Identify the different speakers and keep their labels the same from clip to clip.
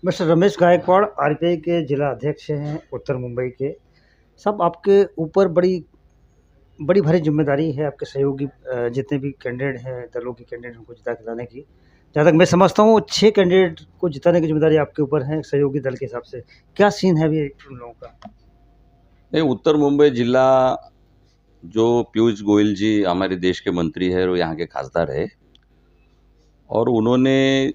Speaker 1: Mister Ramesh Gaekwad RPI के जिला अध्यक्ष हैं उत्तर मुंबई के। सब आपके ऊपर बड़ी बड़ी भारी जिम्मेदारी है, आपके सहयोगी जितने भी कैंडिडेट हैं, दलों के कैंडिडेट उनको जिता के लाने की। जहाँ तक मैं समझता हूँ 6 कैंडिडेट को जिताने की जिम्मेदारी आपके ऊपर है सहयोगी दल के हिसाब से। क्या सीन है अभी उन लोगों का?
Speaker 2: नहीं, उत्तर मुंबई जिला जो पीयूष गोयल जी हमारे देश के मंत्री है और यहाँ के खासदार है, और उन्होंने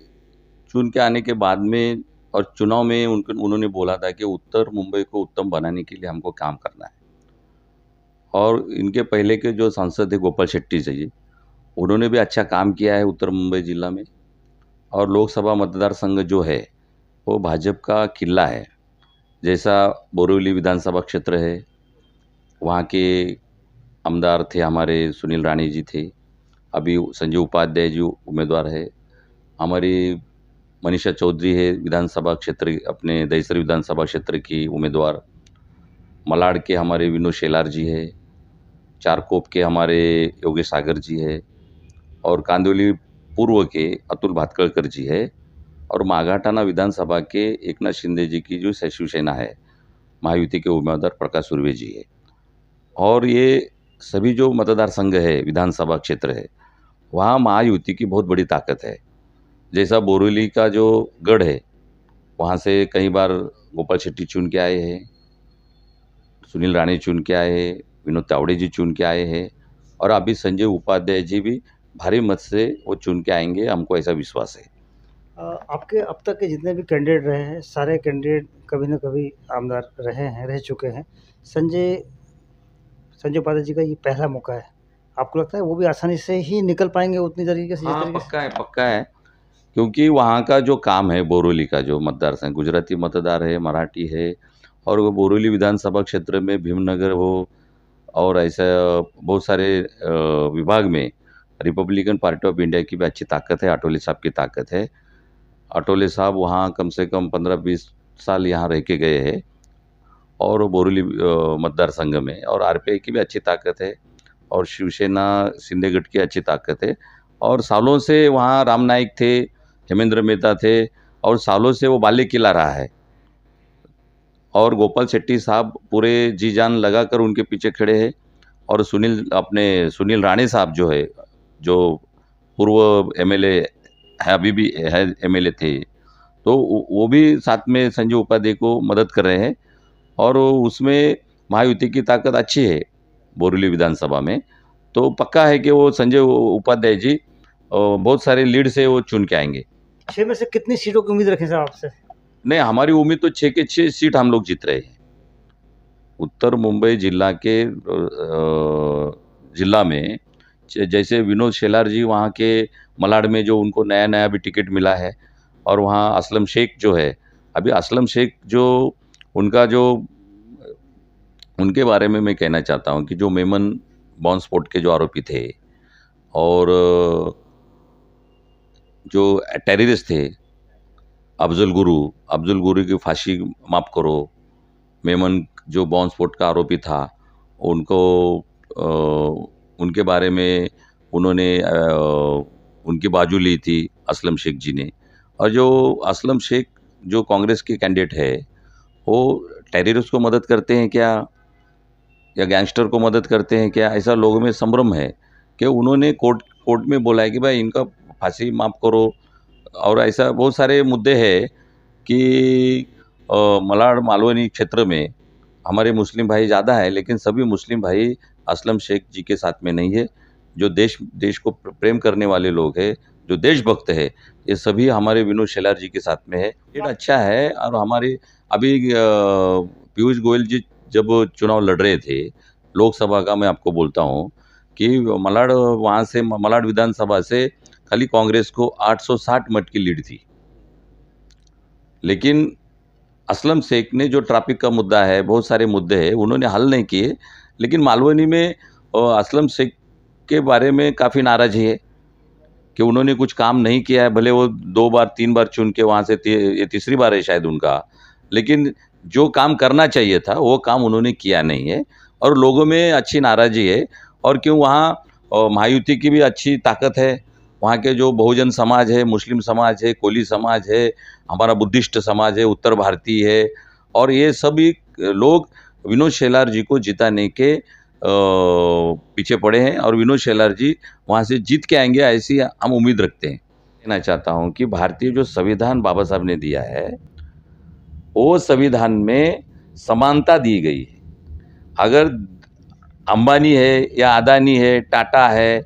Speaker 2: चुन के आने के बाद में और चुनाव में उन्होंने बोला था कि उत्तर मुंबई को उत्तम बनाने के लिए हमको काम करना है। और इनके पहले के जो सांसद थे गोपाल शेट्टी जी, उन्होंने भी अच्छा काम किया है उत्तर मुंबई जिला में। और लोकसभा मतदार संघ जो है वो भाजपा का किला है। जैसा बोरीवली विधानसभा क्षेत्र है, वहाँ के आमदार थे हमारे सुनील राणे जी थे, अभी संजय उपाध्याय जी उम्मीदवार है। हमारी मनीषा चौधरी है विधानसभा क्षेत्र, अपने दहिसर विधानसभा क्षेत्र की उम्मीदवार। मलाड के हमारे विनोद शेलार जी है, चारकोप के हमारे योगेश सागर जी है, और कांदिवली पूर्व के अतुल भातखळकर जी है, और माघाटाना विधानसभा के एकनाथ शिंदे जी की जो शिवसेना है, महायुति के उम्मीदवार प्रकाश सुर्वे जी है। और ये सभी जो मतदार संघ है, विधानसभा क्षेत्र है, वहाँ महायुति की बहुत बड़ी ताकत है। जैसा बोरीवली का जो गढ़ है, वहाँ से कई बार गोपाल शेट्टी चुन के आए हैं, सुनील राणे चुन के आए हैं, विनोद तावड़े जी चुन के आए हैं, और अभी संजय उपाध्याय जी भी भारी मत से वो चुन के आएंगे, हमको ऐसा विश्वास है।
Speaker 1: आपके अब तक के जितने भी कैंडिडेट रहे हैं, सारे कैंडिडेट कभी ना कभी आमदार रहे हैं, रह चुके हैं। संजय संजय उपाध्याय जी का ये पहला मौका है। आपको लगता है वो भी आसानी से ही निकल पाएंगे उतनी तरीके से, जिस
Speaker 2: हाँ,
Speaker 1: तरीके से?
Speaker 2: पक्का है, पक्का है। क्योंकि वहाँ का जो काम है, बोरीवली का जो मतदार संघ गुजराती मतदार है, मराठी है, और वो बोरीवली विधानसभा क्षेत्र में भीमनगर हो, और ऐसा बहुत सारे विभाग में रिपब्लिकन पार्टी ऑफ इंडिया की भी अच्छी ताकत है, आठवले साहब की ताकत है। आठवले साहब वहाँ कम से कम 15-20 साल यहाँ रह के गए हैं, और बोरीवली मतदार संघ में, और आरपीआई की भी अच्छी ताकत है, और शिवसेना शिंदेगढ़ की अच्छी ताकत है। और सालों से वहाँ राम नाईक थे, हेमेंद्र मेहता थे, और सालों से वो बाले किला रहा है। और गोपाल शेट्टी साहब पूरे जी जान लगा कर उनके पीछे खड़े हैं। और सुनील राणे साहब जो है, जो पूर्व एमएलए है, अभी भी है, एमएलए थे, तो वो भी साथ में संजय उपाध्याय को मदद कर रहे हैं। और उसमें महायुति की ताकत अच्छी है बोरीवली विधानसभा में। तो पक्का है कि वो संजय उपाध्याय जी बहुत सारे लीड से वो चुन के आएंगे।
Speaker 1: 6 में से कितनी सीटों की उम्मीद रखें साहब आपसे?
Speaker 2: नहीं, हमारी उम्मीद तो 6 के 6 सीट हम लोग जीत रहे हैं। उत्तर मुंबई जिला के जिला में जैसे विनोद शेलार जी वहाँ के मलाड में, जो उनको नया नया भी टिकट मिला है, और वहाँ असलम शेख जो है, अभी असलम शेख जो उनका जो उनके बारे में मैं कहना चाहता हूँ कि जो मेमन बॉम्ब स्फोट के जो आरोपी थे, और जो टेररिस्ट थे, अफजल गुरु की फांसी माफ़ करो। मेमन जो बॉम्ब स्फोट का आरोपी था, उनको उनके बारे में उन्होंने उनकी बाजू ली थी असलम शेख जी ने। और जो असलम शेख जो कांग्रेस के कैंडिडेट है, वो टेररिस्ट को मदद करते हैं क्या, या गैंगस्टर को मदद करते हैं क्या, ऐसा लोगों में संभ्रम है कि उन्होंने कोर्ट में बोला है कि भाई इनका फांसी माफ़ करो। और ऐसा बहुत सारे मुद्दे हैं कि मलाड मालवनी क्षेत्र में हमारे मुस्लिम भाई ज़्यादा है, लेकिन सभी मुस्लिम भाई असलम शेख जी के साथ में नहीं है। जो देश को प्रेम करने वाले लोग हैं, जो देशभक्त है, ये सभी हमारे विनोद शेलार जी के साथ में है। ये अच्छा है। और हमारे अभी पीयूष गोयल जी जब चुनाव लड़ रहे थे लोकसभा का, मैं आपको बोलता हूँ कि मलाड विधानसभा से खाली कांग्रेस को 860 मत की लीड थी। लेकिन असलम शेख ने जो ट्रैफिक का मुद्दा है, बहुत सारे मुद्दे हैं, उन्होंने हल नहीं किए। लेकिन मालवनी में असलम शेख के बारे में काफ़ी नाराज़गी है कि उन्होंने कुछ काम नहीं किया है। भले वो 2 बार 3 बार चुन के वहाँ से ये तीसरी बार है शायद उनका, लेकिन जो काम करना चाहिए था वो काम उन्होंने किया नहीं है, और लोगों में अच्छी नाराज़गी है। और क्यों वहाँ महायुति की भी अच्छी ताकत है, वहाँ के जो बहुजन समाज है, मुस्लिम समाज है, कोली समाज है, हमारा बुद्धिस्ट समाज है, उत्तर भारतीय है, और ये सभी लोग विनोद शेलार जी को जिताने के पीछे पड़े हैं और विनोद शेलार जी वहाँ से जीत के आएंगे, ऐसी हम उम्मीद रखते हैं। कहना चाहता हूँ कि भारतीय जो संविधान बाबा साहब ने दिया है, वो संविधान में समानता दी गई है। अगर अंबानी है या अदानी है, टाटा है,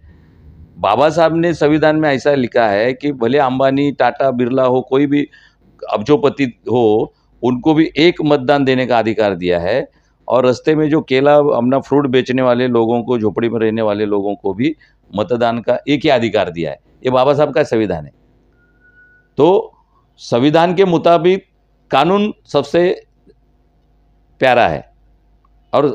Speaker 2: बाबा साहब ने संविधान में ऐसा लिखा है कि भले अंबानी, टाटा, बिरला हो, कोई भी अब्जोपति हो, उनको भी एक मतदान देने का अधिकार दिया है। और रास्ते में जो केला अपना फ्रूट बेचने वाले लोगों को, झोपड़ी में रहने वाले लोगों को भी मतदान का एक ही अधिकार दिया है। ये बाबा साहब का संविधान है। तो संविधान के मुताबिक कानून सबसे प्यारा है, और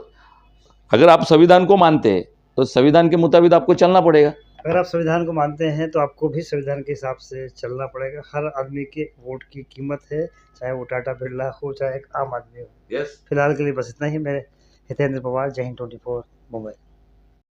Speaker 2: अगर आप संविधान को मानते हैं तो संविधान के मुताबिक आपको चलना पड़ेगा।
Speaker 1: अगर आप संविधान को मानते हैं तो आपको भी संविधान के हिसाब से चलना पड़ेगा। हर आदमी के वोट की कीमत है, चाहे वो टाटा बिरला हो, चाहे एक आम आदमी हो।
Speaker 2: यस।
Speaker 1: फिलहाल के लिए बस इतना ही। मैं हितेंद्र पवार, जय हिंद 24 मुंबई।